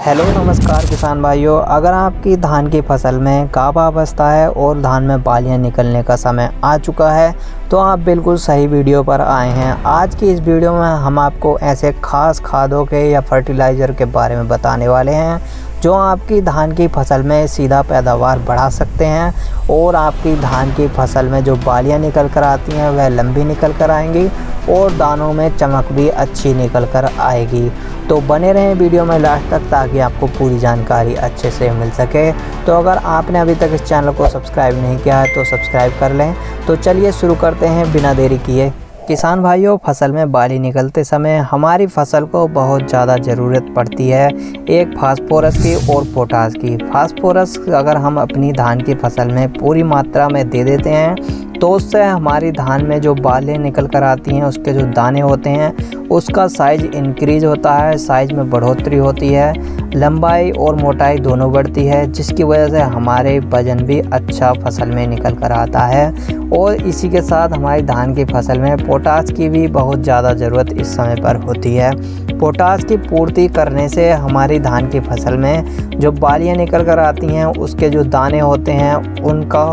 Hello नमस्कार किसान भाइयों। अगर आपकी धान की फसल में गाभा अवस्था है और धान में बालियां निकलने का समय आ चुका है तो आप बिल्कुल सही वीडियो पर आए हैं। आज की इस वीडियो में हम आपको ऐसे खास खादों के या फर्टिलाइज़र के बारे में बताने वाले हैं जो आपकी धान की फसल में सीधा पैदावार बढ़ा सकते हैं और आपकी धान की फसल में जो बालियां निकल कर आती हैं वह लंबी निकल कर आएंगी और दानों में चमक भी अच्छी निकल कर आएगी। तो बने रहें वीडियो में लास्ट तक ताकि आपको पूरी जानकारी अच्छे से मिल सके। तो अगर आपने अभी तक इस चैनल को सब्सक्राइब नहीं किया है तो सब्सक्राइब कर लें। तो चलिए शुरू करते हैं बिना देरी किए। किसान भाइयों, फसल में बाली निकलते समय हमारी फसल को बहुत ज़्यादा ज़रूरत पड़ती है एक फास्फोरस की और पोटास की। फास्फोरस अगर हम अपनी धान की फसल में पूरी मात्रा में दे देते हैं तो उससे हमारी धान में जो बालें निकल कर आती हैं उसके जो दाने होते हैं उसका साइज़ इंक्रीज होता है, साइज़ में बढ़ोतरी होती है, लंबाई और मोटाई दोनों बढ़ती है, जिसकी वजह से हमारे वजन भी अच्छा फसल में निकल कर आता है। और इसी के साथ हमारी धान की फसल में पोटास की भी बहुत ज़्यादा ज़रूरत इस समय पर होती है। पोटास की पूर्ति करने से हमारी धान की फसल में जो बालियाँ निकल कर आती हैं उसके जो दाने होते हैं उनका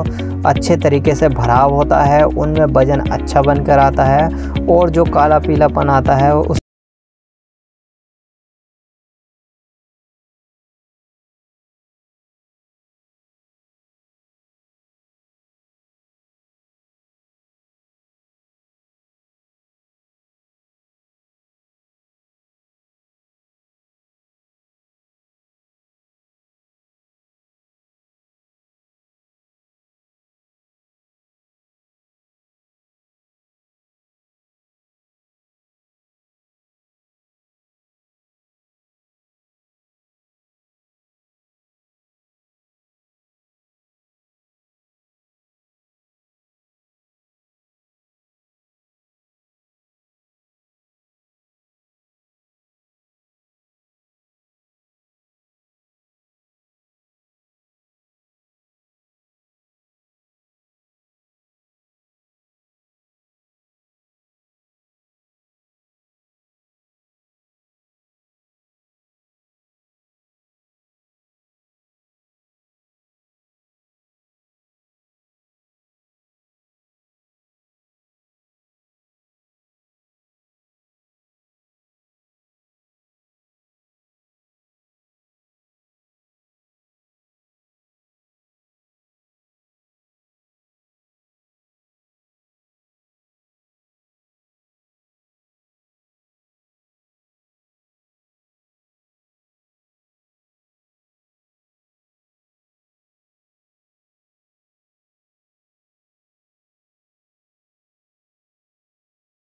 अच्छे तरीके से भराव होता है, उनमें वजन अच्छा बनकर आता है और जो काला पीलापन आता है उस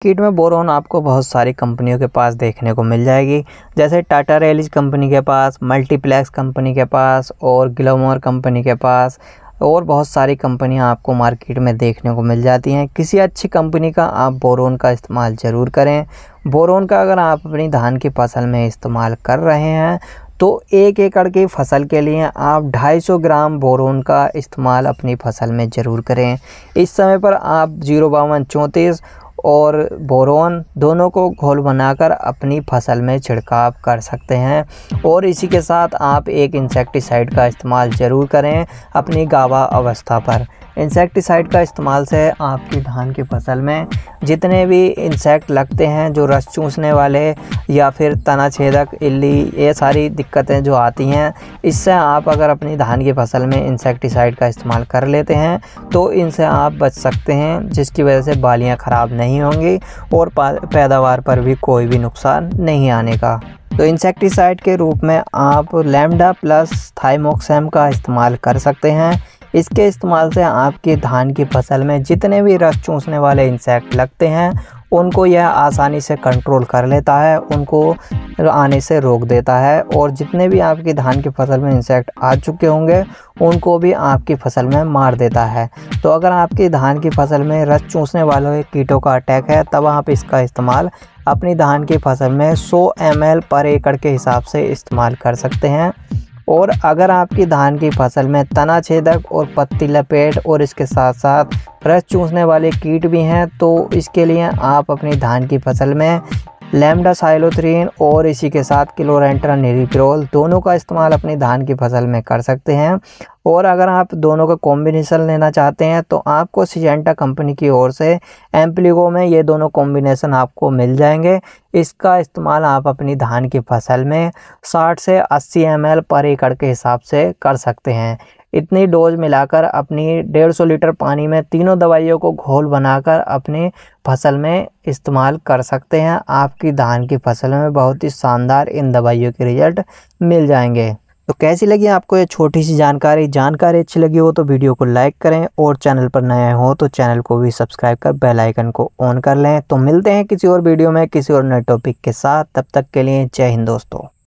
किट में बोरोन आपको बहुत सारी कंपनियों के पास देखने को मिल जाएगी, जैसे टाटा रेलिस कंपनी के पास, मल्टीप्लेक्स कंपनी के पास और ग्लोमर कंपनी के पास और बहुत सारी कंपनियां आपको मार्केट में देखने को मिल जाती हैं। किसी अच्छी कंपनी का आप बोरोन का इस्तेमाल ज़रूर करें। बोरोन का अगर आप अपनी धान की फसल में इस्तेमाल कर रहे हैं तो 1 एकड़ की फसल के लिए आप 250 ग्राम बोरोन का इस्तेमाल अपनी फसल में ज़रूर करें। इस समय पर आप 05234 और बोरोन दोनों को घोल बनाकर अपनी फसल में छिड़काव कर सकते हैं। और इसी के साथ आप एक इंसेक्टिसाइड का इस्तेमाल ज़रूर करें अपनी गाभा अवस्था पर। इंसेक्टिसाइड का इस्तेमाल से आपकी धान की फसल में जितने भी इंसेक्ट लगते हैं जो रस चूसने वाले या फिर तना छेदक, इल्ली, ये सारी दिक्कतें जो आती हैं, इससे आप अगर अपनी धान की फसल में इंसेक्टिसाइड का इस्तेमाल कर लेते हैं तो इनसे आप बच सकते हैं, जिसकी वजह से बालियां ख़राब नहीं होंगी और पैदावार पर भी कोई भी नुकसान नहीं आने का। तो इंसेक्टिसाइड के रूप में आप लैम्डा प्लस थाइमोक्सैम का इस्तेमाल कर सकते हैं। इसके इस्तेमाल से आपकी धान की फसल में जितने भी रस चूसने वाले इंसेक्ट लगते हैं उनको यह आसानी से कंट्रोल कर लेता है, उनको आने से रोक देता है और जितने भी आपकी धान की फसल में इंसेक्ट आ चुके होंगे उनको भी आपकी फसल में मार देता है। तो अगर आपकी धान की फसल में रस चूसने वाले कीटों का अटैक है तब आप इसका इस्तेमाल अपनी धान की फसल में 100 ml पर एकड़ के हिसाब से इस्तेमाल कर सकते हैं। और अगर आपकी धान की फसल में तना छेदक और पत्ती लपेट और इसके साथ साथ रस चूसने वाले कीट भी हैं तो इसके लिए आप अपनी धान की फसल में लैम्डासाइलोथ्रीन और इसी के साथ क्लोरेंट्रानिलिप्रोल दोनों का इस्तेमाल अपनी धान की फसल में कर सकते हैं। और अगर आप दोनों का कॉम्बिनेशन लेना चाहते हैं तो आपको सिजेंटा कंपनी की ओर से एम्प्लीगो में ये दोनों कॉम्बिनेशन आपको मिल जाएंगे। इसका इस्तेमाल आप अपनी धान की फसल में 60 से 80 ml पर एकड़ के हिसाब से कर सकते हैं। इतनी डोज मिलाकर अपनी 150 लीटर पानी में तीनों दवाइयों को घोल बनाकर अपनी फसल में इस्तेमाल कर सकते हैं। आपकी धान की फसल में बहुत ही शानदार इन दवाइयों के रिजल्ट मिल जाएंगे। तो कैसी लगी आपको ये छोटी सी जानकारी अच्छी लगी हो तो वीडियो को लाइक करें और चैनल पर नए हो तो चैनल को भी सब्सक्राइब कर बेल आइकन को ऑन कर लें। तो मिलते हैं किसी और वीडियो में किसी और नए टॉपिक के साथ, तब तक के लिए जय हिंद दोस्तों।